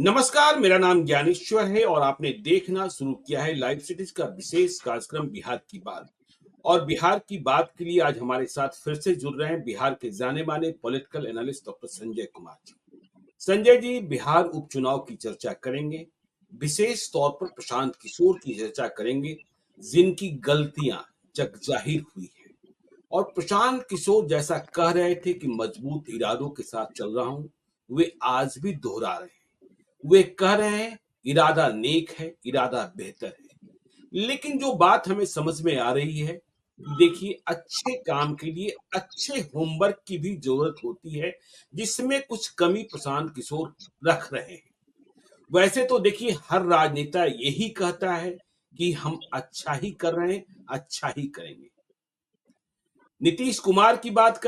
नमस्कार, मेरा नाम ज्ञानेश्वर है और आपने देखना शुरू किया है लाइव सिटीज का विशेष कार्यक्रम बिहार की बात। और बिहार की बात के लिए आज हमारे साथ फिर से जुड़ रहे हैं बिहार के जाने माने political analyst doctor Sanjay Kumar ji. Sanjay ji, Bihar उपचुनाव की चर्चा करेंगे, विशेष तौर पर प्रशांत किशोर की चर्चा करेंगे, जिनकी गलतियां जगजाहिर हुई है। और प्रशांत किशोर जैसा कह रहे थे कि मजबूत इरादों के साथ चल रहा हूं, वे आज भी दोहरा रहे हैं। वे कह रहे हैं इरादा नेक है, इरादा बेहतर है। लेकिन जो बात हमें समझ में आ रही है, देखिए, अच्छे काम के लिए अच्छे होमवर्क की भी जरूरत होती है, जिसमें कुछ कमी प्रशांत किशोर रख रहे हैं। वैसे तो देखिए, हर राजनेता यही कहता है कि हम अच्छा ही कर रहे हैं, अच्छा ही करेंगे। नीतीश कुमार की बात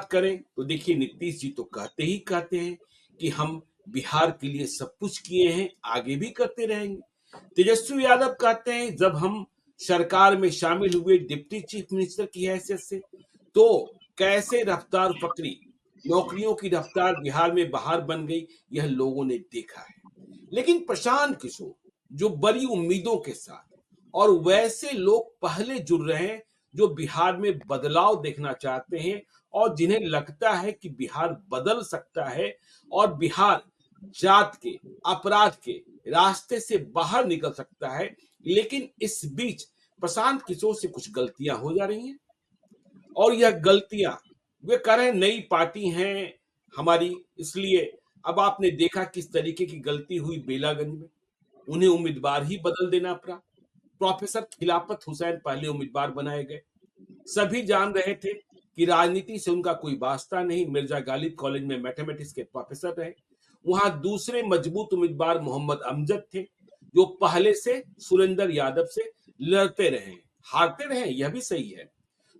करें, तो देखिए, नीतीश जी तो कहते ही कहते हैं कि हम बिहार के लिए सब कुछ किए हैं, आगे भी करते रहेंगे। तेजस्वी यादव कहते हैं जब हम सरकार में शामिल हुए डिप्टी चीफ मिनिस्टर की हैसियत से, तो कैसे रफ्तार पकड़ी, नौकरियों की रफ्तार बिहार में बाहर बन गई, यह लोगों ने देखा है। लेकिन प्रशांत किशोर जो बड़ी उम्मीदों के साथ, और वैसे लोग पहले जुड़ रहे हैं जो बिहार में बदलाव देखना चाहते हैं और जिन्हें लगता है कि बिहार बदल सकता है और बिहार जात के, अपराध के रास्ते से बाहर निकल सकता है। लेकिन इस बीच प्रशांत किशोर से कुछ गलतियां हो जा रही हैं, और यह गलतियां, वे कह रहे हैं नई पार्टी हैं हमारी, इसलिए अब आपने देखा किस तरीके की गलती हुई बेलागंज में, उन्हें उम्मीदवार ही बदल देना पड़ा। प्रोफेसर खिलाफत हुसैन पहले उम्मीदवार बनाए गए। सभी जान रहे थे कि राजनीति से उनका कोई वास्ता नहीं, मिर्जा गालिब कॉलेज में मैथमेटिक्स के प्रोफेसर रहे। वहां दूसरे मजबूत उम्मीदवार मोहम्मद अमजद थे, जो पहले से सुरेंद्र यादव से लड़ते रहे, हारते रहे, यह भी सही है।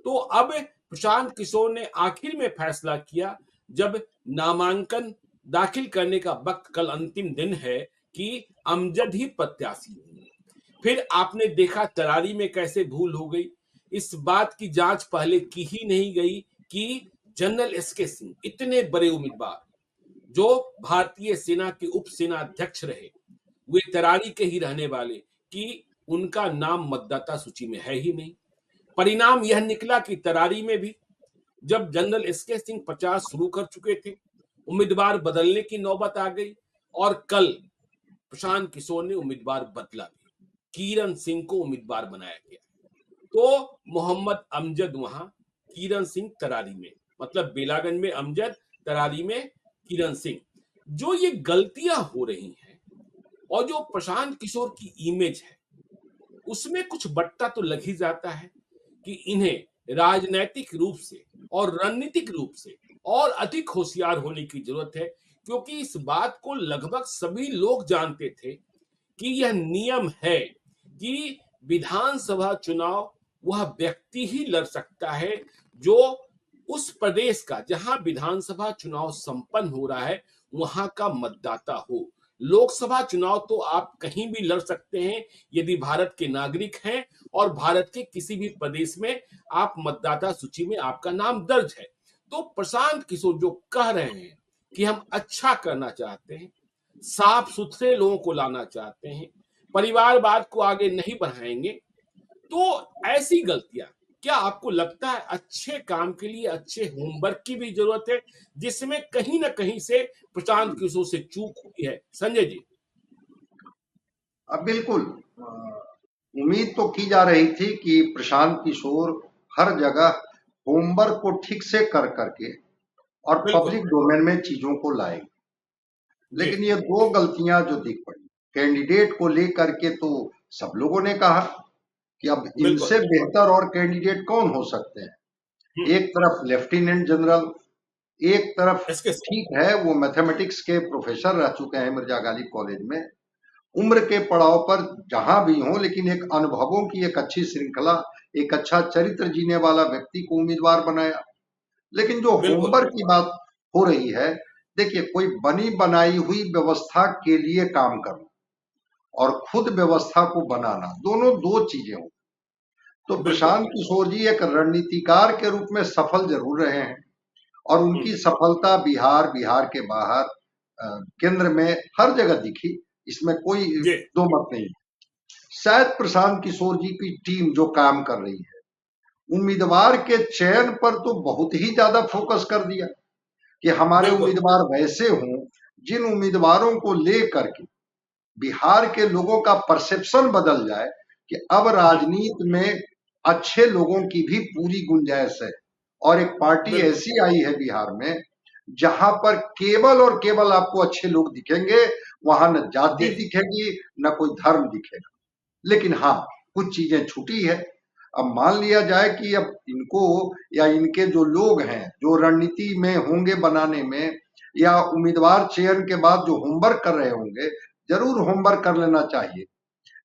तो अब प्रशांत किशोर ने आखिर में फैसला किया, जब नामांकन दाखिल करने का वक्त, कल अंतिम दिन है, कि अमजद ही प्रत्याशी होंगे। फिर आपने देखा तरारी में कैसे भूल हो गई। इस बात की जांच पहले की ही नहीं गई कि जनरल एसके सिंह, इतने बड़े उम्मीदवार जो भारतीय सेना के उप सेना अध्यक्ष रहे, वे तरारी के ही रहने वाले, कि उनका नाम मतदाता सूची में है ही नहीं। परिणाम यह निकला कि तरारी में भी जब जनरल एसके सिंह प्रचार शुरू कर चुके थे, उम्मीदवार बदलने की नौबत आ गई, और कल प्रशांत किशोर ने उम्मीदवार बदला भी, किरण सिंह को उम्मीदवार बनाया गया। तो मोहम्मद अमजद वहां, किरण सिंह तरारी में, मतलब बेलागंज में अमजद, तरारी में किरण सिंह। जो ये गलतियां हो रही हैं और जो प्रशांत किशोर की इमेज है, उसमें कुछ बट्टा तो लग ही जाता है कि इन्हें राजनैतिक रूप से और रणनीतिक रूप से और अधिक होशियार होने की जरूरत है, क्योंकि इस बात को लगभग सभी लोग जानते थे कि यह नियम है कि विधानसभा चुनाव वह व्यक्ति ही लड़ सकता है जो उस प्रदेश का, जहां विधानसभा चुनाव संपन्न हो रहा है, वहां का मतदाता हो। लोकसभा चुनाव तो आप कहीं भी लड़ सकते हैं यदि भारत के नागरिक हैं और भारत के किसी भी प्रदेश में आप मतदाता सूची में आपका नाम दर्ज है। तो प्रशांत किशोर जो कह रहे हैं कि हम अच्छा करना चाहते हैं, साफ सुथरे लोगों को लाना चाहते हैं, परिवारवाद को आगे नहीं बढ़ाएंगे, तो ऐसी गलतियां, क्या आपको लगता है अच्छे काम के लिए अच्छे होमवर्क की भी जरूरत है, जिसमें कहीं ना कहीं से प्रशांत किशोर से चूक हुई है? संजय जी। अब बिल्कुल उम्मीद तो की जा रही थी कि प्रशांत किशोर हर जगह होमवर्क को ठीक से कर करके और बिल्कुल। पब्लिक डोमेन में चीजों को लाए, जी। लेकिन ये दो गलतियां जो दिख पड़ी कैंडिडेट को लेकर के, तो सब लोगों ने कहा कि अब बिल्कुल। इनसे बेहतर और कैंडिडेट कौन हो सकते हैं। एक तरफ लेफ्टिनेंट जनरल, एक तरफ इसके ठीक है वो मैथमेटिक्स के प्रोफेसर रह चुके हैं मिर्जा गालिब कॉलेज में, उम्र के पड़ाव पर जहां भी हो, लेकिन एक अनुभवों की एक अच्छी श्रृंखला, एक अच्छा चरित्र जीने वाला व्यक्ति को उम्मीदवार बनाया। लेकिन जो बिल्कुल। होमवर्क की बात हो रही है, देखिए, कोई बनी बनाई हुई व्यवस्था के लिए काम करना और खुद व्यवस्था को बनाना, दोनों दो चीजें हो। तो बिल्कुल। प्रशांत किशोर जी एक रणनीतिकार के रूप में सफल जरूर रहे हैं, और उनकी सफलता बिहार, बिहार के बाहर केंद्र में हर जगह दिखी, इसमें कोई जी दो मत नहीं। शायद प्रशांत किशोर जी की टीम जो काम कर रही है, उम्मीदवार के चयन पर तो बहुत ही ज्यादा फोकस कर दिया कि हमारे बिल्कुल उम्मीदवार वैसे हों जिन उम्मीदवारों को लेकर के बिहार के लोगों का परसेप्शन बदल जाए कि अब हम्म, राजनीति में अच्छे लोगों की भी पूरी गुंजाइश है। और एक पार्टी बिल्कुल ऐसी आई है बिहार में जहां पर केवल और केवल आपको अच्छे लोग दिखेंगे, वहां न जाति जी दिखेगी न कोई धर्म दिखेगा। लेकिन हाँ, कुछ चीजें छूटी है। अब मान लिया जाए कि अब इनको या इनके जो लोग हैं जो रणनीति में होंगे बनाने में या उम्मीदवार चयन के बाद जो होमवर्क कर रहे होंगे, जरूर होमवर्क कर लेना चाहिए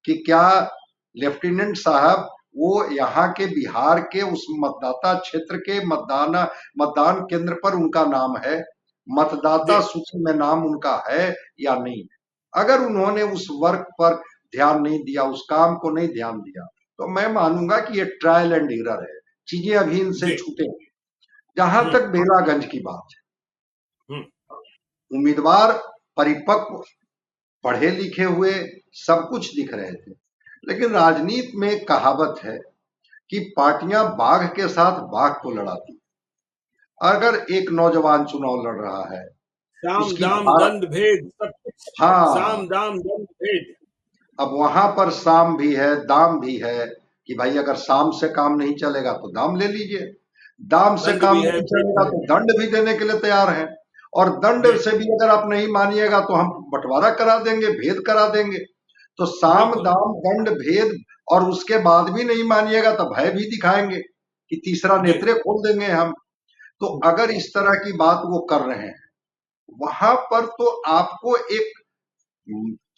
कि क्या लेफ्टिनेंट साहब वो यहाँ के बिहार के उस मतदाता क्षेत्र के मतदान केंद्र पर उनका नाम है, जी मतदाता सूची में नाम उनका है या नहीं। अगर उन्होंने उस वर्क पर ध्यान नहीं दिया, उस काम को नहीं ध्यान दिया, तो मैं मानूंगा कि ये ट्रायल एंड एरर है, चीजें अभी इनसे जी छूटे। जहां हम्म तक बेलागंज की बात हम्म है, उम्मीदवार परिपक्व, पढ़े लिखे हुए, सब कुछ दिख रहे थे। लेकिन राजनीति में एक कहावत है कि पार्टियां बाघ के साथ बाघ को लड़ाती। अगर एक नौजवान चुनाव लड़ रहा है, साम उसकी दाम धारा, दंड भेद सब कुछ हाँ, साम दाम दंड भेद अब वहां पर साम भी है, दाम भी है कि भाई अगर साम से काम नहीं चलेगा तो दाम ले लीजिए, दाम से दंड काम भी है नहीं भेद चलेगा भी है तो दंड भी देने के लिए तैयार है। और दंड जी से भी अगर आप नहीं मानिएगा तो हम बंटवारा करा देंगे, भेद करा देंगे। तो साम बिल्कुल दाम दंड भेद, और उसके बाद भी नहीं मानिएगा तो भय भी दिखाएंगे कि तीसरा जी नेत्रे खोल देंगे हम। तो अगर इस तरह की बात वो कर रहे हैं, वहां पर तो आपको एक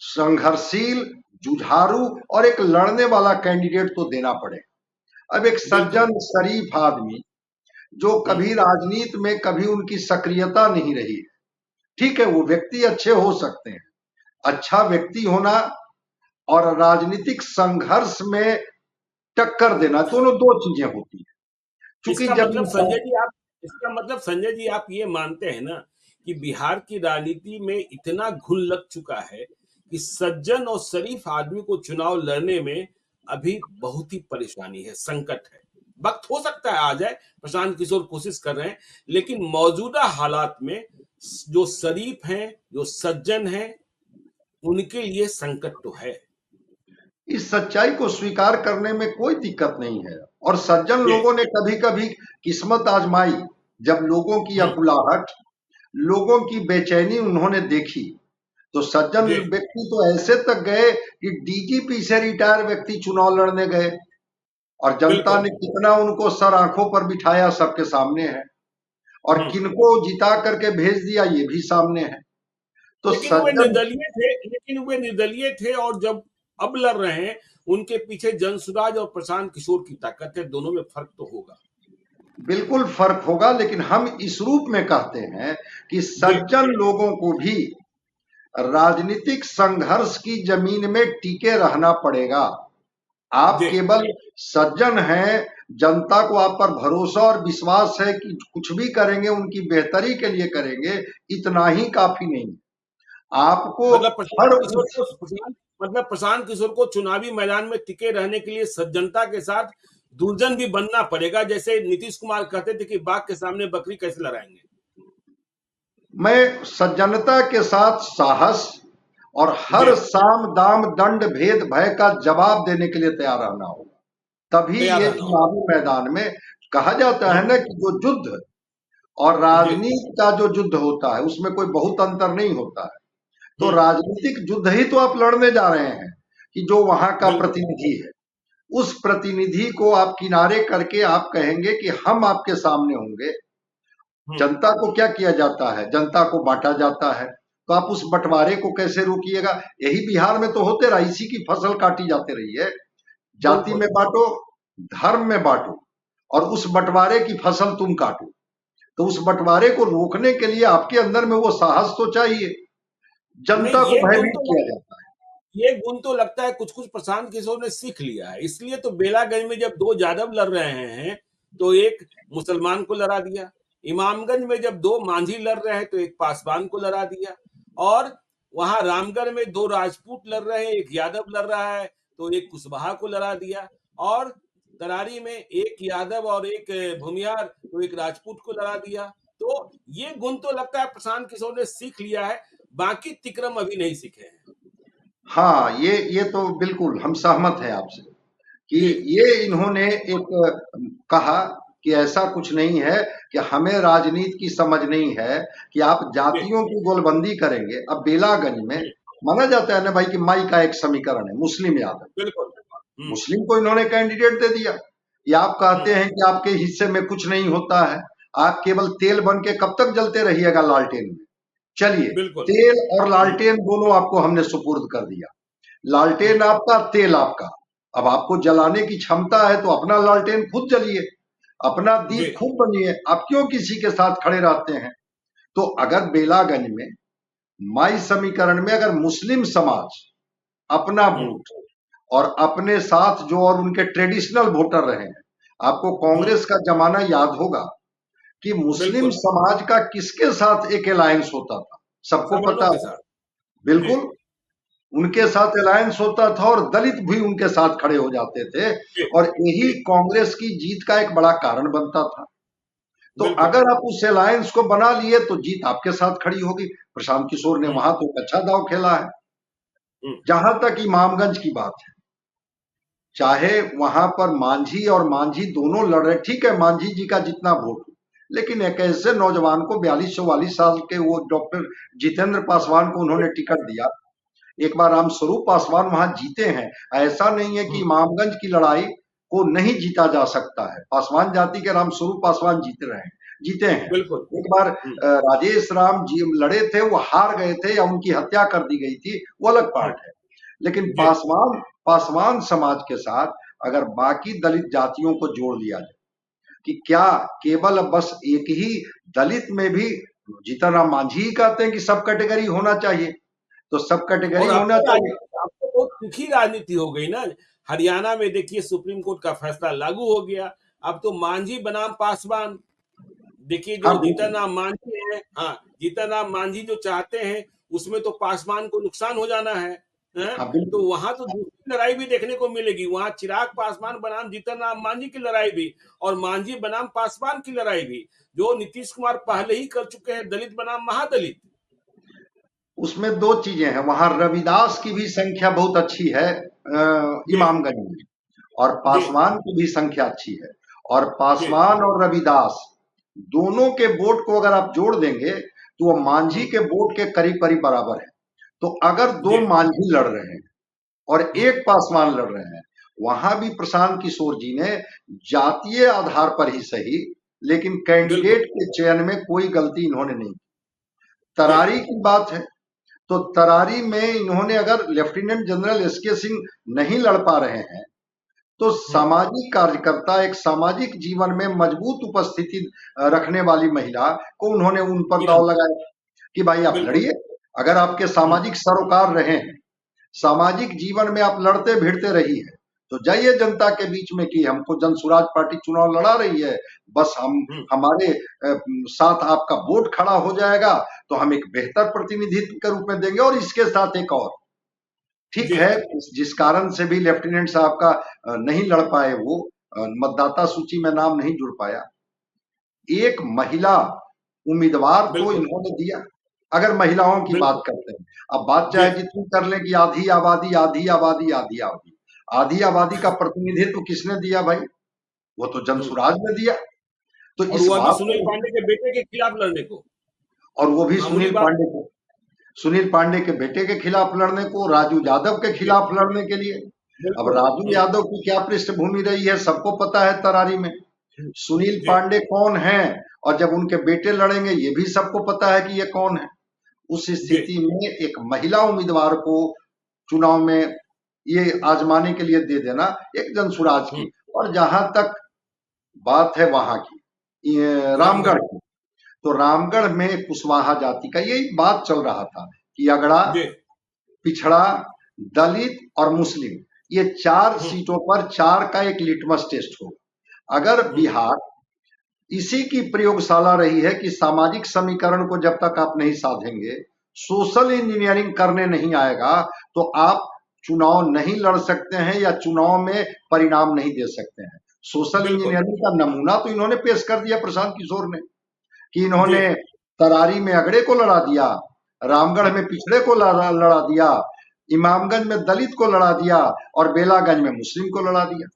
संघर्षशील, जुझारू और एक लड़ने वाला कैंडिडेट तो देना पड़ेगा। अब एक बिल्कुल सज्जन शरीफ आदमी जो हम्म कभी राजनीति में कभी उनकी सक्रियता नहीं रही, ठीक है, वो व्यक्ति अच्छे हो सकते हैं। अच्छा व्यक्ति होना और राजनीतिक संघर्ष में टक्कर देना, दोनों दो चीजें होती है। क्योंकि इसका जब मतलब इंसान, संजय जी आप इसका मतलब संजय जी आप ये मानते हैं ना कि बिहार की राजनीति में इतना घुन लग चुका है कि सज्जन और शरीफ आदमी को चुनाव लड़ने में अभी बहुत ही परेशानी है, संकट है। वक्त हो सकता है आ जाए, प्रशांत किशोर कोशिश कर रहे हैं, लेकिन मौजूदा हालात में जो शरीफ हैं, जो सज्जन हैं, उनके लिए संकट तो है। इस सच्चाई को स्वीकार करने में कोई दिक्कत नहीं है। और सज्जन जी लोगों ने कभी कभी किस्मत आजमाई, जब लोगों की हम्म अकुलाहट, लोगों की बेचैनी उन्होंने देखी, तो सज्जन जी व्यक्ति तो ऐसे तक गए कि डीजीपी से रिटायर व्यक्ति चुनाव लड़ने गए। और जनता बिल्कुल ने कितना उनको सर आंखों पर बिठाया सबके सामने है, और हम्म किनको जिता करके भेज दिया ये भी सामने है। तो सज्जन, लेकिन वे निर्दलीय थे और जब अब लड़ रहे हैं उनके पीछे जनसुराज और प्रशांत किशोर की ताकत है, दोनों में फर्क तो होगा। बिल्कुल फर्क होगा, लेकिन हम इस रूप में कहते हैं कि जी सज्जन लोगों को भी राजनीतिक संघर्ष की जमीन में टिके रहना पड़ेगा। आप जी केवल सज्जन हैं, जनता को आप पर भरोसा और विश्वास है कि कुछ भी करेंगे उनकी बेहतरी के लिए करेंगे, इतना ही काफी नहीं। आपको मतलब प्रशांत हर किशोर उस, को प्रशांत मतलब प्रशांत किशोर को चुनावी मैदान में टिके रहने के लिए सज्जनता के साथ दुर्जन भी बनना पड़ेगा, जैसे नीतीश कुमार कहते थे कि बाघ के सामने बकरी कैसे लड़ाएंगे। मैं सज्जनता के साथ साहस और जी हर साम दाम दंड भेद भय का जवाब देने के लिए तैयार रहना होगा। तभी तैयार ये रहना होगा। चुनावी मैदान में कहा जाता है हम्म, ना कि जो युद्ध और जी राजनीति का जो युद्ध होता है उसमें कोई बहुत अंतर नहीं होता है। तो हम्म, राजनीतिक युद्ध ही तो आप लड़ने जा रहे हैं कि जो वहां का बिल्कुल प्रतिनिधि है, उस प्रतिनिधि को आप किनारे करके आप कहेंगे कि हम आपके सामने होंगे। हम्म, जनता को क्या किया जाता है, जनता को बांटा जाता है, तो आप उस बंटवारे को कैसे रोकिएगा? यही बिहार में तो होते रहा, इसी की फसल काटी जाती रही है। जाति बिल्कुल में बांटो, धर्म में बांटो, और उस बंटवारे की फसल तुम काटो। तो उस बंटवारे को रोकने के लिए आपके अंदर में वो साहस तो चाहिए। नहीं जनता को भयभीत किया लगता जाता है। ये गुण तो लगता है कुछ कुछ प्रशांत किशोर ने सीख लिया है, इसलिए तो बेलागंज में जब दो यादव लड़ रहे हैं तो एक मुसलमान को लड़ा दिया, इमामगंज में जब दो मांझी लड़ रहे हैं तो एक पासवान को लड़ा दिया, और वहां रामगढ़ में 2 राजपूत लड़ रहे हैं, एक यादव लड़ रहा है, तो एक कुशवाहा को लड़ा दिया, और तरारी में एक यादव और एक भूमिहार, तो एक राजपूत को लड़ा दिया। तो ये गुण तो लगता है प्रशांत किशोर ने सीख लिया है, बाकी तिक्रम अभी नहीं सीखे हैं। हाँ, ये तो बिल्कुल हम सहमत हैं आपसे कि जी, ये इन्होंने एक कहा कि ऐसा कुछ नहीं है कि हमें राजनीति की समझ नहीं है कि आप जी, जातियों की गोलबंदी करेंगे। अब बेलागंज में जी, माना जाता है ना भाई कि माई का एक समीकरण है मुस्लिम यादव, बिल्कुल। मुस्लिम को इन्होंने कैंडिडेट दे दिया। ये आप कहते हुँ, हैं कि आपके हिस्से में कुछ नहीं होता है, आप केवल तेल बन के कब तक जलते रहिएगा लालटेन में। चलिए, बिल्कुल। तेल और हुँ, लालटेन दोनों आपको हमने सुपुर्द कर दिया। हुँ, लालटेन आपका, तेल आपका। अब आपको जलाने की क्षमता है तो अपना लालटेन खुद जलिए, अपना जी, दीप खुद बनिए। आप क्यों किसी के साथ खड़े रहते हैं? तो अगर बेलागंज में माई समीकरण में अगर मुस्लिम समाज अपना हुँ, वोट और अपने साथ जो और उनके ट्रेडिशनल वोटर रहे हैं, आपको हुँ, कांग्रेस का जमाना याद होगा कि मुस्लिम बिल्कुल, समाज का किसके साथ एक अलायंस होता था, सबको सवर्णों पता के है। साथ। जी, बिल्कुल, उनके साथ अलायंस होता था और दलित भी उनके साथ खड़े हो जाते थे, जी, और यही जी, कांग्रेस की जीत का एक बड़ा कारण बनता था। तो बिल्कुल। अगर आप उस अलायंस को बना लिए तो जीत आपके साथ खड़ी होगी। प्रशांत किशोर ने हुँ, वहां तो एक अच्छा दांव खेला है। हुँ, जहां तक इमामगंज की बात है, चाहे वहां पर मांझी और मांझी दोनों लड़ रहे, ठीक है, मांझी जी का जितना वोट हो, लेकिन एक ऐसे नौजवान को 42-44 साल के वो डॉक्टर जितेंद्र पासवान को उन्होंने टिकट दिया। एक बार रामस्वरूप पासवान वहां जीते हैं। ऐसा नहीं है कि हुँ, इमामगंज की लड़ाई को नहीं जीता जा सकता है। पासवान जाति के रामस्वरूप पासवान जीते हैं। बिल्कुल। एक बार हुँ, राजेश राम जी लड़े थे, वो हार गए थे या उनकी हत्या कर दी गई थी, वो अलग हुँ, पार्ट है। लेकिन जी, पासवान समाज के साथ अगर बाकी दलित जातियों को जोड़ लिया जाए, कि क्या केवल बस एक ही दलित में भी जीतन राम मांझी ही कहते हैं कि सब कैटेगरी होना चाहिए, तो सब कैटेगरी और अब होना तो चाहिए। अब तो बहुत तीखी राजनीति हो गई ना। हरियाणा में देखिए सुप्रीम कोर्ट का फैसला लागू हो गया। अब तो मांझी बनाम पासवान, देखिए हाँ जो जीतन बिल्कुल। राम मांझी है, हाँ, जीतन राम मांझी जो चाहते हैं उसमें तो पासवान को नुकसान हो जाना है, हैं? हाँ तो बिल्कुल। वहां तो दूसरी लड़ाई भी देखने को मिलेगी, वहां चिराग पासवान बनाम जीतन राम मांझी की लड़ाई भी, और मांझी बनाम पासवान की लड़ाई भी, जो नीतीश कुमार पहले ही कर चुके हैं, दलित बनाम महादलित। उसमें दो चीजें हैं, वहां रविदास की भी संख्या बहुत अच्छी है जी, इमामगंज में, और जी, पासवान की भी संख्या अच्छी है। और जी, पासवान और रविदास दोनों के वोट को अगर आप जोड़ देंगे तो वो मांझी हम्म, के वोट के करीब करीब बराबर है। तो अगर दो जी, मांझी लड़ रहे हैं और हम्म, एक पासवान लड़ रहे हैं, वहां भी प्रशांत किशोर जी ने जातीय आधार पर ही सही, लेकिन बिल्कुल, कैंडिडेट के चयन में कोई गलती इन्होंने नहीं की। जी, तरारी की बात है, तो तरारी में इन्होंने अगर लेफ्टिनेंट जनरल एस के सिंह नहीं लड़ पा रहे हैं, तो हम्म, सामाजिक कार्यकर्ता, एक सामाजिक जीवन में मजबूत उपस्थिति रखने वाली महिला को उन्होंने उन पर मीना, दाव लगाया कि भाई आप बिल्कुल, लड़िए। अगर आपके हम्म, सामाजिक सरोकार रहे हैं, सामाजिक जीवन में आप लड़ते भिड़ते रही है, तो जाइए जनता के बीच में कि हमको जन सुराज पार्टी चुनाव लड़ा रही है, बस हम हम्म, हमारे साथ आपका वोट खड़ा हो जाएगा तो हम एक बेहतर प्रतिनिधित्व के रूप में देंगे, और इसके साथ एक और ठीक जी, है, जिस कारण से भी लेफ्टिनेंट साहब का नहीं लड़ पाए, वो मतदाता सूची में नाम नहीं जुड़ पाया, एक महिला उम्मीदवार तो बिल्कुल, इन्होंने दिया। अगर महिलाओं की बात बिल्कुल, करते हैं, अब बात जी, चाहे जितनी कर लें कि आधी आबादी आधी आबादी आधी आबादी, आधी आबादी का प्रतिनिधित्व किसने दिया भाई? वो तो हम्म, जनसुराज ने दिया। तो और इस वह भी बात सुनील को, पांडे के बेटे के खिलाफ लड़ने को, और वो भी मामूली बात, सुनील पांडे के बेटे के खिलाफ लड़ने को, राजू यादव के जी, खिलाफ लड़ने के लिए। अब बिल्कुल, राजू यादव की क्या पृष्ठभूमि रही है सबको पता है तरारी में। हम्म, सुनील जी, पांडे कौन है, और जब उनके बेटे लड़ेंगे ये भी सबको पता है कि ये कौन है। उस जी, स्थिति में एक महिला उम्मीदवार को चुनाव में ये आजमाने के लिए दे देना एक जनसुराज हम्म, की। और जहां तक बात है वहां की, ये रामगढ़, रामगढ़ की, तो रामगढ़ में कुशवाहा जाति का यही बात चल रहा था कि अगड़ा, जी, पिछड़ा, दलित और मुस्लिम, ये चार हम्म, सीटों पर चार का एक लिटमस टेस्ट होगा। अगर हम्म, बिहार इसी की प्रयोगशाला रही है कि सामाजिक समीकरण को जब तक आप नहीं साधेंगे, सोशल इंजीनियरिंग करने नहीं आएगा तो आप चुनाव नहीं लड़ सकते हैं या चुनाव में परिणाम नहीं दे सकते हैं। सोशल बिल्कुल। इंजीनियरिंग का नमूना तो इन्होंने पेश कर दिया प्रशांत किशोर ने, कि जी। इन्होंने तरारी में अगड़े को लड़ा दिया, रामगढ़ में पिछड़े को लड़ा दिया, इमामगंज में दलित को लड़ा दिया और बेलागंज में मुस्लिम को लड़ा दिया।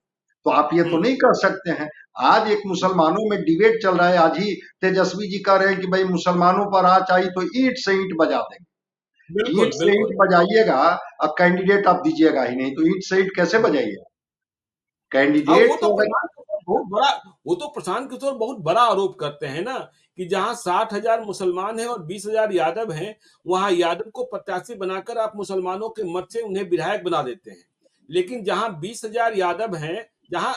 तो आप ये तो हम्म। नहीं कर सकते हैं। आज एक मुसलमानों में डिबेट चल रहा है, आज ही तेजस्वी जी कह रहे हैं कि भाई मुसलमानों पर आँच आई तो ईंट से ईंट बजा देंगे। ईंट बिल्कुल से ईंट बिल्कुल। बजाइएगा और कैंडिडेट आप दीजिएगा ही नहीं, तो ईंट से ईंट कैसे बजाइएगा? हाँ, कैंडिडेट तो वो तो प्रशांत किशोर बहुत बड़ा आरोप करते हैं ना, कि जहां 60,000 मुसलमान हैं और 20,000 यादव हैं, वहां यादव को प्रत्याशी बनाकर आप मुसलमानों के मत से उन्हें विधायक बना देते हैं। लेकिन जहां 20,000 यादव हैं, जहां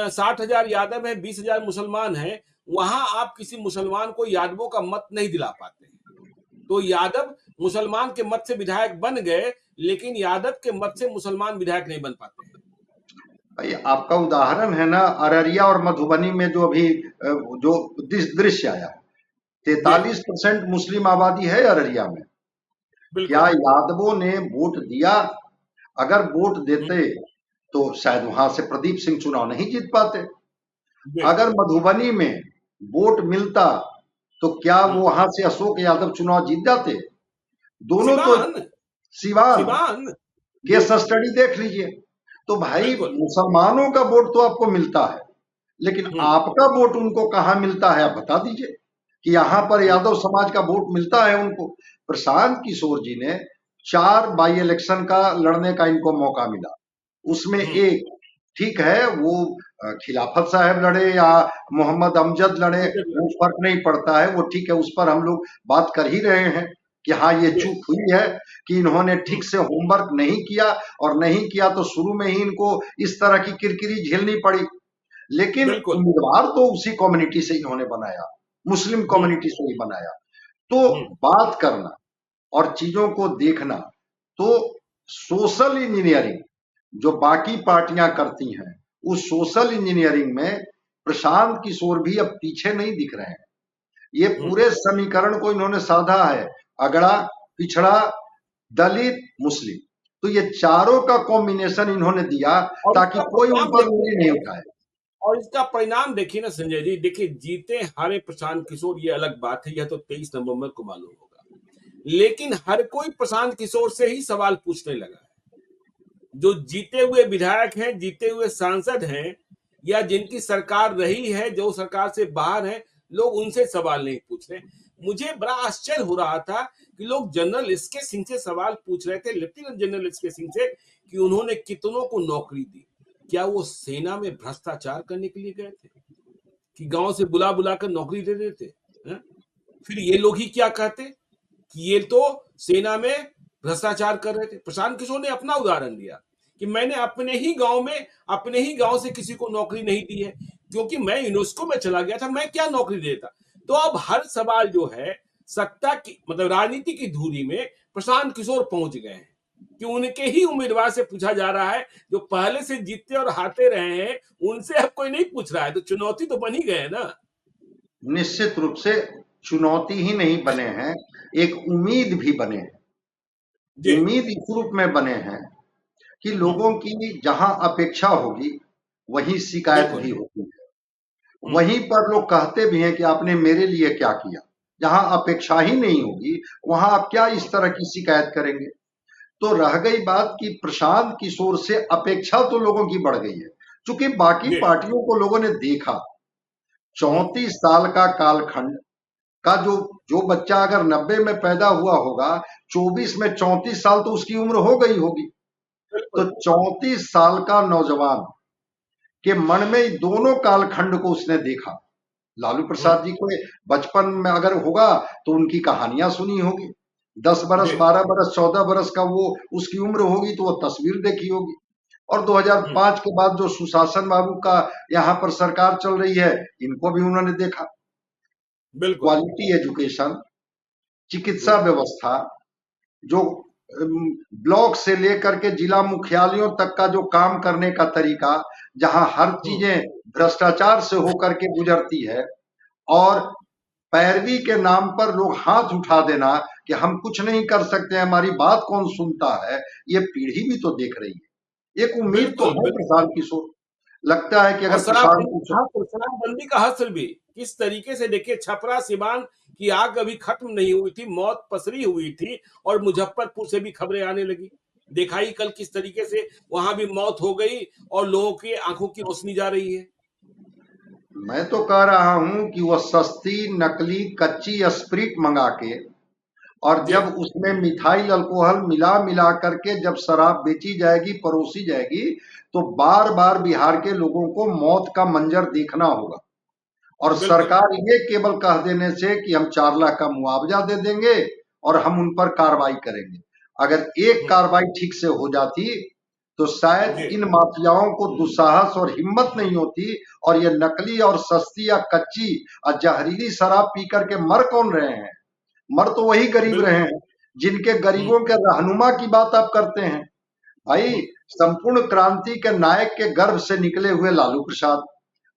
60,000 यादव हैं, 20,000 मुसलमान हैं, वहां आप किसी मुसलमान को यादवों का मत नहीं दिला पाते हैं। तो यादव मुसलमान के मत से विधायक बन गए, लेकिन यादव के मत से मुसलमान विधायक नहीं बन पाते हैं। भाई आपका उदाहरण है ना अररिया और मधुबनी में जो अभी जो दृश्य आया, जी। 43% मुस्लिम आबादी है अररिया में। क्या बिल्कुल। यादवों ने वोट दिया? अगर वोट हम्म। देते तो शायद वहां से प्रदीप सिंह चुनाव नहीं जीत पाते। जी। अगर मधुबनी में वोट मिलता तो क्या वो हम्म। वहां से अशोक यादव चुनाव जीत जाते? दोनों तो सिवान। सिवान सिवान। जी। केस स्टडी देख लीजिए। तो भाई बिल्कुल। मुसलमानों का वोट तो आपको मिलता है, लेकिन हम्म। आपका वोट उनको कहाँ मिलता है? आप बता दीजिए कि यहाँ पर हम्म। यादव समाज का वोट मिलता है उनको। प्रशांत किशोर जी ने 4 बाई इलेक्शन का लड़ने का इनको मौका मिला, उसमें हम्म। एक ठीक है वो खिलाफत साहब लड़े या मोहम्मद अमजद लड़े, वो फर्क नहीं पड़ता है, वो ठीक है, उस पर हम लोग बात कर ही रहे हैं कि हाँ ये जी। चूक हुई है कि इन्होंने हम्म। ठीक से होमवर्क नहीं किया, और नहीं किया तो शुरू में ही इनको इस तरह की किरकिरी झेलनी पड़ी। लेकिन बिल्कुल। उम्मीदवार तो उसी कम्युनिटी से इन्होंने बनाया, मुस्लिम हम्म। कम्युनिटी से ही बनाया। तो हम्म। बात करना और चीजों को देखना, तो सोशल इंजीनियरिंग जो बाकी पार्टियां करती हैं, उस सोशल इंजीनियरिंग में प्रशांत किशोर भी अब पीछे नहीं दिख रहे हैं। ये हम्म। पूरे समीकरण को इन्होंने साधा है, अगड़ा, पिछड़ा, दलित, मुस्लिम। तो ये चारों का कॉम्बिनेशन इन्होंने दिया और ताकि इसका कोई उन परिणाम पर देखिए, उंगली नहीं उठाए। और इसका परिणाम देखिए ना संजय जी, देखिए जीते हारे प्रशांत किशोर ये अलग बात है, यह तो 23 नवंबर को मालूम होगा। लेकिन हर कोई प्रशांत किशोर से ही सवाल पूछने लगा है। जो जीते हुए विधायक हैं, जीते हुए सांसद हैं, या जिनकी सरकार रही है, जो सरकार से बाहर हैं, लोग उनसे सवाल नहीं पूछ रहे। मुझे बड़ा आश्चर्य हो रहा था कि लोग जनरल एसके सिंह से सवाल पूछ रहे थे, लेफ्टिनेंट जनरल एसके सिंह से, कि उन्होंने कितनों को नौकरी दी। क्या वो सेना में भ्रष्टाचार करने के लिए गए थे, कि गांव से बुला बुला कर नौकरी दे देते हैं? फिर ये लोग ही क्या कहते कि ये तो सेना में भ्रष्टाचार कर रहे थे। प्रशांत किशोर ने अपना उदाहरण दिया कि मैंने अपने ही गांव से किसी को नौकरी नहीं दी है, क्योंकि मैं यूनेस्को में चला गया था, मैं क्या नौकरी देता। तो अब हर सवाल जो है सत्ता की, मतलब राजनीति की धुरी में प्रशांत किशोर पहुंच गए हैं, कि उनके ही उम्मीदवार से पूछा जा रहा है, जो पहले से जीतते और हारते रहे हैं, उनसे अब कोई नहीं पूछ रहा है। तो चुनौती तो बन ही गए ना। निश्चित रूप से चुनौती ही नहीं बने हैं, एक उम्मीद भी बने हैं। जी। उम्मीद इस रूप में बने हैं कि हम्म। लोगों की जहां अपेक्षा होगी वहीं शिकायत बिल्कुल। भी होती है। हम्म। वहीं पर लोग कहते भी हैं कि आपने मेरे लिए क्या किया। जहां अपेक्षा ही नहीं होगी वहां आप क्या इस तरह की शिकायत करेंगे? तो रह गई बात कि प्रशांत किशोर से अपेक्षा तो लोगों की बढ़ गई है, क्योंकि बाकी जी। पार्टियों को लोगों ने देखा। हम्म। 34 साल का कालखंड का जो जो बच्चा अगर 90 में पैदा हुआ होगा, 24 में 34 साल तो उसकी उम्र हो गई होगी। तो बिल्कुल। 34 साल का नौजवान के मन में दोनों कालखंड को उसने देखा। लालू हम्म। प्रसाद जी को बचपन में अगर होगा तो उनकी कहानियां सुनी होगी, 10 बरस, जी। 12 बरस, 14 बरस का वो उसकी उम्र होगी तो वो तस्वीर देखी होगी। और हम्म। 2005 के बाद जो सुशासन बाबू का यहाँ पर सरकार चल रही है, इनको भी उन्होंने देखा। बिल्कुल। क्वालिटी एजुकेशन, चिकित्सा हम्म। व्यवस्था, जो ब्लॉक से लेकर के जिला मुख्यालयों तक का जो काम करने का तरीका, जहां हर हम्म। चीजें भ्रष्टाचार से होकर के गुजरती है, और पैरवी के नाम पर लोग हाथ उठा देना कि हम कुछ नहीं कर सकते, हमारी बात कौन सुनता है, ये पीढ़ी भी तो देख रही है। एक उम्मीद तो बिल्कुल है बिल्कुल। प्रशांत किशोर, लगता है कि और अगर प्रशांत शराबबंदी किशोर, हाँ, तो शराबबंदी का हश्र भी किस तरीके से देखिए, छपरा सिवान की आग अभी खत्म नहीं हुई थी, मौत पसरी हुई थी और मुजफ्फरपुर से भी खबरें आने लगी। देखा ही कल किस तरीके से वहां भी मौत हो गई और लोगों की आंखों की रोशनी जा रही है। मैं तो कह रहा हूं कि वह सस्ती नकली कच्ची स्प्रिट मंगा के और जी जब उसमें मिथाइल अल्कोहल मिला मिला करके जब शराब बेची जाएगी, परोसी जाएगी, तो बार बार बिहार के लोगों को मौत का मंजर देखना होगा। और बिल्कुल। सरकार ये केवल कह देने से कि हम 4 लाख का मुआवजा दे देंगे और हम उन पर कार्रवाई करेंगे, अगर एक हम्म। कार्रवाई ठीक से हो जाती तो शायद जी इन माफियाओं को दुस्साहस और हिम्मत नहीं होती, और ये नकली और सस्ती या कच्ची और जहरीली शराब पी करके मर कौन रहे हैं? मर तो वही गरीब रहे बिल्कुल। हैं जिनके, हम्म। गरीबों के रहनुमा की बात आप करते हैं। भाई, हम्म। संपूर्ण क्रांति के नायक के गर्भ से निकले हुए लालू प्रसाद,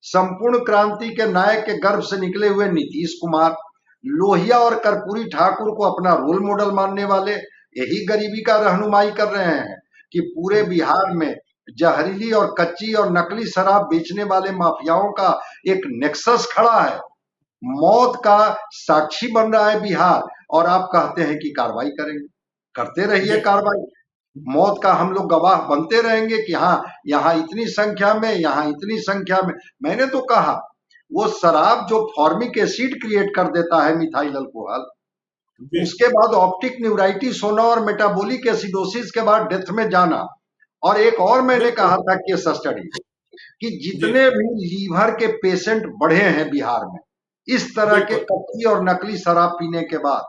संपूर्ण क्रांति के नायक के गर्भ से निकले हुए नीतीश कुमार, लोहिया और कर्पूरी ठाकुर को अपना रोल मॉडल मानने वाले, यही गरीबी का रहनुमाई कर रहे हैं कि पूरे हम्म। बिहार में जहरीली और कच्ची और नकली शराब बेचने वाले माफियाओं का एक नेक्सस खड़ा है, मौत का साक्षी बन रहा है बिहार, और आप कहते हैं कि कार्रवाई करेंगे। करते रहिए जी कार्रवाई, मौत का हम लोग गवाह बनते रहेंगे कि हाँ, यहाँ इतनी संख्या में, यहाँ इतनी संख्या में। मैंने तो कहा, वो शराब जो फॉर्मिक एसिड क्रिएट कर देता है, मिथाइल अल्कोहल, जी उसके बाद ऑप्टिक न्यूराइटिस होना और मेटाबॉलिक एसिडोसिस के बाद डेथ में जाना। और एक और मैंने बिल्कुल। कहा था केस स्टडी कि जी जितने भी लीवर के पेशेंट बढ़े हैं बिहार में इस तरह के बिल्कुल। कच्ची और नकली शराब पीने के बाद,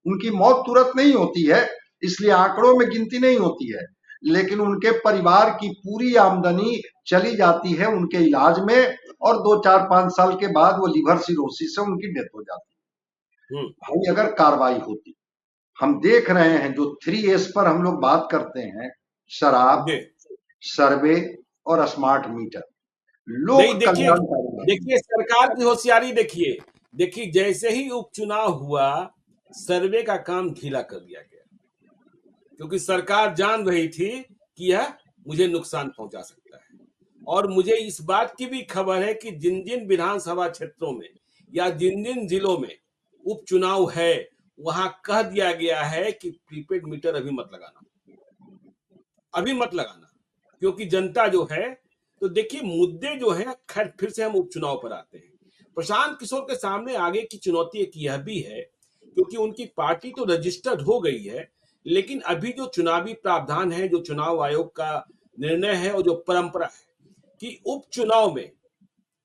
उनकी मौत तुरंत नहीं होती है, इसलिए आंकड़ों में गिनती नहीं होती है, लेकिन उनके परिवार की पूरी आमदनी चली जाती है उनके इलाज में, और 2 4 5 साल के बाद वो लीवर सिरोसिस से उनकी डेथ हो जाती हम्म। है। भाई, अगर कार्रवाई होती, हम देख रहे हैं जो 3S पर हम लोग बात करते हैं, शराब, जी सर्वे और स्मार्ट मीटर, नहीं, लोक देखिए कल्याणकारी बात। देखिए सरकार की होशियारी देखिए। देखिए जैसे ही उपचुनाव हुआ, सर्वे का काम ढीला कर दिया गया, क्योंकि सरकार जान रही थी कि यह मुझे नुकसान पहुंचा सकता है। और मुझे इस बात की भी खबर है कि जिन जिन विधानसभा क्षेत्रों में या जिन जिन जिलों में उपचुनाव है, वहां कह दिया गया है कि प्रीपेड मीटर अभी मत लगाना, अभी मत लगाना, क्योंकि जनता जो है, तो देखिए मुद्दे जो है, खैर फिर से हम उपचुनाव पर आते हैं। प्रशांत किशोर के सामने आगे की चुनौती एक यह भी है, क्योंकि उनकी पार्टी तो रजिस्टर्ड हो गई है, लेकिन अभी जो चुनावी प्रावधान है, जो चुनाव आयोग का निर्णय है और जो परंपरा है कि उपचुनाव में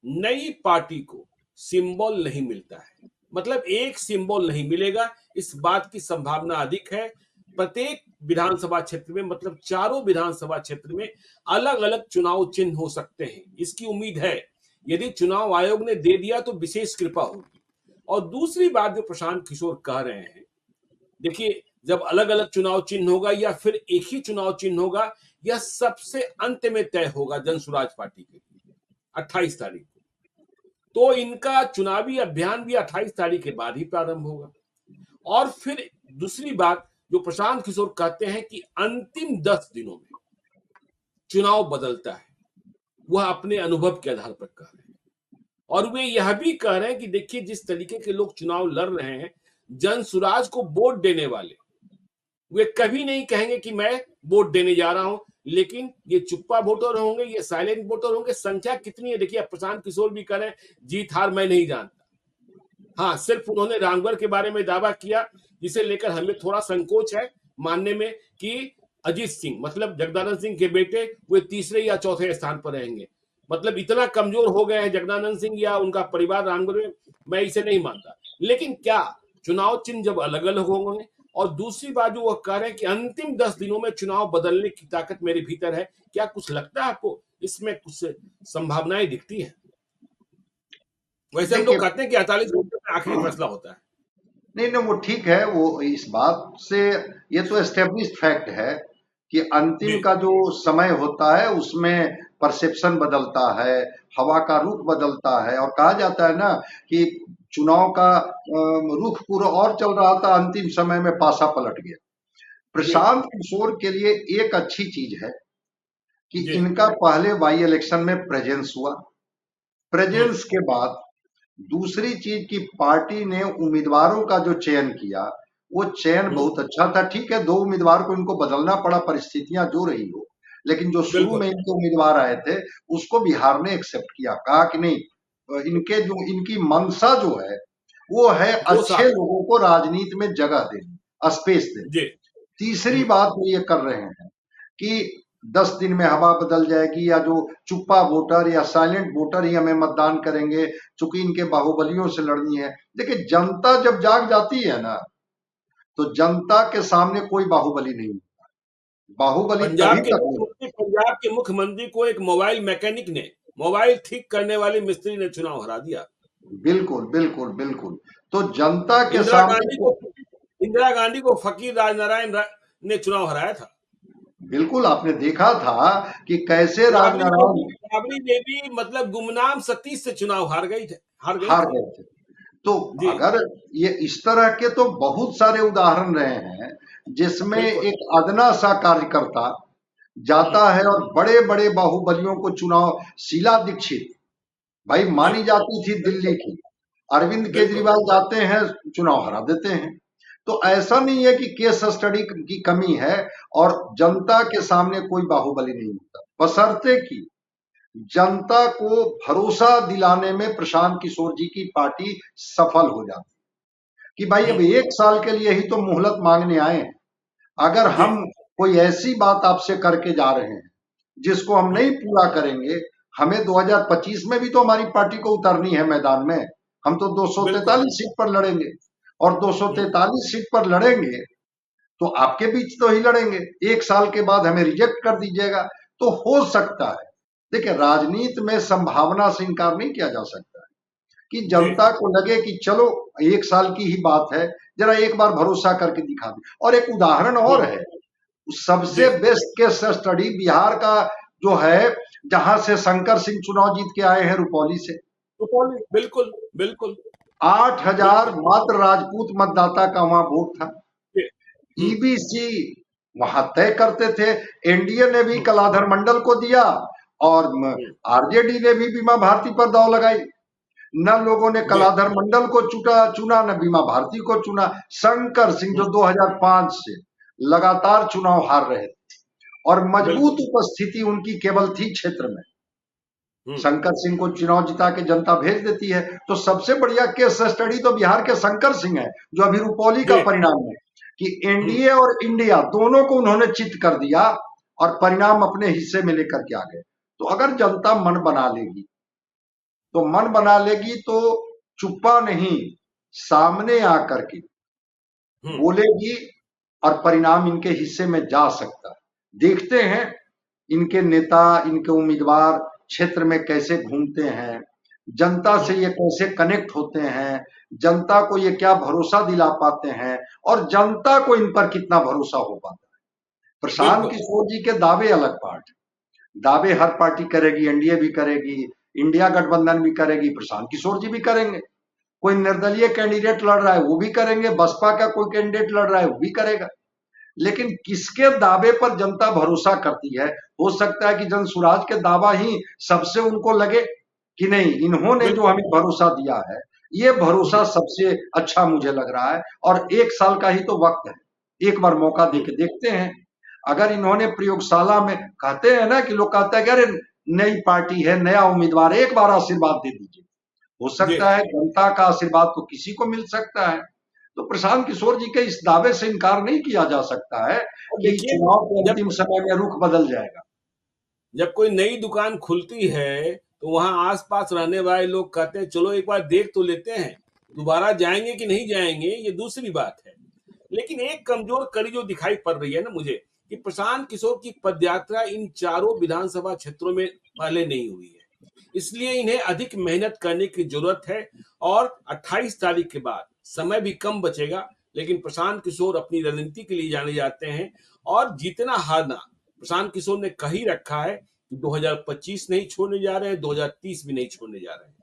नई पार्टी को सिंबल नहीं मिलता है, मतलब एक सिंबल नहीं मिलेगा, इस बात की संभावना अधिक है। प्रत्येक विधानसभा क्षेत्र में, मतलब चारों विधानसभा क्षेत्र में अलग अलग चुनाव चिन्ह हो सकते हैं, इसकी उम्मीद है। यदि चुनाव आयोग ने दे दिया तो विशेष कृपा होगी। और दूसरी बात जो प्रशांत किशोर कह रहे हैं, देखिए जब अलग अलग चुनाव चिन्ह होगा या फिर एक ही चुनाव चिन्ह होगा, यह सबसे अंत में तय होगा जन स्वराज पार्टी के लिए 28 तारीख को। तो इनका चुनावी अभियान भी 28 तारीख के बाद ही प्रारंभ होगा। और फिर दूसरी बात जो प्रशांत किशोर कहते हैं कि अंतिम 10 दिनों में चुनाव बदलता है, वह अपने अनुभव के आधार पर कह रहे हैं। और वे यह भी कह रहे हैं कि देखिए जिस तरीके के लोग चुनाव लड़ रहे हैं, जन सुराज को वोट देने वाले, वे कभी नहीं कहेंगे कि मैं वोट देने जा रहा हूं, लेकिन ये चुप्पा वोटर होंगे, ये साइलेंट वोटर होंगे। संख्या कितनी है देखिए, प्रशांत किशोर भी कह रहे हैं जीत हार मैं नहीं जानता। हाँ, सिर्फ उन्होंने रामगढ़ के बारे में दावा किया, जिसे लेकर हमें थोड़ा संकोच है मानने में कि अजीत सिंह, मतलब जगदानंद सिंह के बेटे, वे तीसरे या चौथे स्थान पर रहेंगे। मतलब इतना कमजोर हो गए हैं जगदानंद सिंह या उनका परिवार रामगढ़ में, मैं इसे नहीं मानता। लेकिन क्या चुनाव चिन्ह जब अलग अलग होंगे, और दूसरी बात जो वह कह रहे हैं कि अंतिम 10 दिनों में चुनाव बदलने की ताकत मेरे भीतर है, क्या कुछ लगता है आपको इसमें कुछ संभावनाएं दिखती हैं? वैसे हम देखिए, लोग कहते हैं कि 48 घंटे में आखिरी फैसला होता है। नहीं नहीं, वो ठीक है, वो इस बात से, ये तो एस्टेब्लिश्ड फैक्ट है कि जी अंतिम का जो समय होता है उसमें परसेप्शन बदलता है, हवा का रुख बदलता है, और कहा जाता है ना कि चुनाव का रुख पूरा और चल रहा था, अंतिम समय में पासा पलट गया। जी प्रशांत किशोर के लिए एक अच्छी चीज है कि जी। इनका पहले बाई इलेक्शन में प्रेजेंस हुआ। हम्म प्रेजेंस के बाद दूसरी चीज की पार्टी ने उम्मीदवारों का जो चयन किया, वो चयन हम्म। बहुत अच्छा था। ठीक है, 2 उम्मीदवार को इनको बदलना पड़ा, परिस्थितियां जो रही हो, लेकिन जो शुरू बिल्कुल। में इनके उम्मीदवार आए थे, उसको बिहार ने एक्सेप्ट किया, कहा कि नहीं, इनके जो इनकी मंशा जो है वो है वो अच्छे साफ। लोगों को राजनीति में जगह देनी, स्पेस देनी। जी। तीसरी हम्म। बात वो ये कर रहे हैं कि 10 दिन में हवा बदल जाएगी, या जो चुप्पा वोटर या साइलेंट वोटर ही हमें मतदान करेंगे, चूंकि इनके बाहुबलियों से लड़नी है। देखिए, जनता जब जाग जाती है ना, तो जनता के सामने कोई बाहुबली नहीं होता। बाहुबली तभी तक नहीं। पंजाब के मुख्यमंत्री को एक मोबाइल मैकेनिक ने, मोबाइल ठीक करने वाले मिस्त्री ने चुनाव हरा दिया। बिल्कुल बिल्कुल बिल्कुल। तो जनता के इंदिरा सामने गांधी को इंदिरा गांधी को फकीर ने चुनाव हराया था। बिल्कुल, आपने देखा था कि कैसे राजनारायण राबड़ी देवी मतलब गुमनाम सतीश से चुनाव हार गई हार थी। गए थे। तो जी अगर ये इस तरह के तो बहुत सारे उदाहरण रहे हैं, जिसमें बिल्कुल। एक अदना सा कार्यकर्ता जाता है और बड़े बड़े बाहुबलियों को चुनाव, शीला दीक्षित भाई जी मानी जाती थी दिल्ली बिल्कुल की, अरविंद बिल्कुल। केजरीवाल जाते हैं, चुनाव हरा देते हैं। तो ऐसा नहीं है कि केस स्टडी की कमी है, और जनता के सामने कोई बाहुबली नहीं होता, बशर्ते कि जनता को भरोसा दिलाने में प्रशांत किशोर जी की पार्टी सफल हो जाती, कि भाई अब हम्म। 1 साल के लिए ही तो मोहलत मांगने आए हैं। अगर जी। हम कोई ऐसी बात आपसे करके जा रहे हैं जिसको हम नहीं हम्म। पूरा करेंगे, हमें 2025 में भी तो हमारी पार्टी को उतरनी है मैदान में। हम तो बिल्कुल। 243 सीट पर लड़ेंगे, और हम्म। 243 सीट पर लड़ेंगे तो आपके बीच तो ही लड़ेंगे। 1 साल के बाद हमें रिजेक्ट कर दीजिएगा तो हो सकता है। देखिए, राजनीति में संभावना से इनकार नहीं किया जा सकता है कि जी जनता को लगे कि चलो 1 साल की ही बात है, जरा एक बार भरोसा करके दिखा दे। और एक उदाहरण और हम्म। है, जी सबसे बेस्ट केस स्टडी बिहार का जो है, जहां से शंकर सिंह चुनाव जीत के आए हैं, रुपौली से। बिल्कुल बिल्कुल 8,000 बिल्कुल। मात्र राजपूत मतदाता का वहां वोट था। जी। हम्म। ईबीसी वहां तय करते थे। एनडीए ने भी कलाधर मंडल को दिया, और हम्म। आरजेडी ने भी बीमा भारती पर दाव लगाई। न लोगों ने जी। कलाधर मंडल को चुना, न बीमा भारती को चुना। शंकर सिंह जो हम्म। 2005 से लगातार चुनाव हार रहे थे, और मजबूत बिल्कुल। उपस्थिति उनकी केवल थी क्षेत्र में, हम्म। शंकर सिंह को चुनाव जिता के जनता भेज देती है। तो सबसे बढ़िया केस स्टडी तो बिहार के शंकर सिंह है, जो अभी रुपौली का जी। परिणाम है कि हम्म। एनडीए और इंडिया दोनों को उन्होंने चित कर दिया, और परिणाम अपने हिस्से में लेकर के आ गए। तो अगर जनता मन बना लेगी, तो चुप्पा नहीं, सामने आकर के हम्म। बोलेगी, और परिणाम इनके हिस्से में जा सकता है। देखते हैं इनके नेता, इनके उम्मीदवार क्षेत्र में कैसे घूमते हैं, जनता से हम्म। ये कैसे कनेक्ट होते हैं, जनता को ये क्या भरोसा दिला पाते हैं, और जनता को इन पर कितना भरोसा हो पाता है। प्रशांत बिल्कुल। किशोर जी के दावे अलग पार्ट, दावे हर पार्टी करेगी, एनडीए भी करेगी, इंडिया गठबंधन भी करेगी, प्रशांत किशोर जी भी करेंगे। कोई निर्दलीय कैंडिडेट लड़ रहा है वो भी करेंगे, बसपा का कोई कैंडिडेट लड़ रहा है वो भी करेगा। लेकिन किसके दावे पर जनता भरोसा करती है? हो सकता है कि जन सुराज के दावा ही सबसे उनको लगे कि नहीं, इन्होंने जो बिल्कुल। हमें भरोसा दिया है, ये भरोसा हम्म। सबसे अच्छा मुझे लग रहा है। और 1 साल का ही तो वक्त है, एक बार मौका दे हम्म। के देखते हैं। अगर इन्होंने प्रयोगशाला में, कहते हैं ना कि लोग कहते हैं कि अरे नई पार्टी है, नया उम्मीदवार है, एक बार आशीर्वाद दे दीजिए। हो जी। सकता है जनता का आशीर्वाद तो किसी को मिल सकता है। तो प्रशांत किशोर जी के इस दावे से इनकार नहीं किया जा सकता है और कि देखिए, चुनाव के जब अंतिम समय में रुख बदल जाएगा। जब कोई नई दुकान खुलती है तो वहां आसपास रहने वाले लोग कहते हैं चलो एक बार देख तो लेते हैं, दोबारा जाएंगे कि नहीं जाएंगे ये दूसरी बात है। लेकिन एक कमजोर कड़ी जो दिखाई पड़ रही है ना मुझे, कि प्रशांत किशोर की पदयात्रा इन चारों विधानसभा क्षेत्रों में पहले नहीं हुई है, इसलिए इन्हें अधिक मेहनत करने की जरूरत है। और 28 तारीख के बाद समय भी कम बचेगा, लेकिन प्रशांत किशोर अपनी रणनीति के लिए जाने जाते हैं। और जीतना हारना प्रशांत किशोर ने कही रखा है कि 2025 नहीं छोड़ने जा रहे हैं, 2030 भी नहीं छोड़ने जा रहे हैं।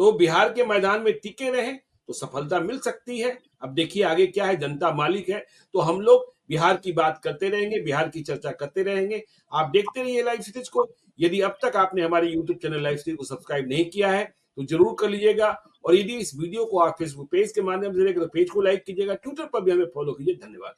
तो बिहार के मैदान में टिके रहें तो सफलता मिल सकती है। अब देखिए आगे क्या है, जनता मालिक है, तो हम लोग बिहार की बात करते रहेंगे, बिहार की चर्चा करते रहेंगे। आप देखते रहिए लाइव सीरीज को। यदि अब तक आपने हमारे यूट्यूब चैनल लाइव सीरीज को सब्सक्राइब नहीं किया है तो जरूर कर लीजिएगा, और यदि इस वीडियो को आप फेसबुक पेज के माध्यम से देख रहे तो पेज को लाइक कीजिएगा, ट्विटर पर भी हमें फॉलो कीजिए। धन्यवाद।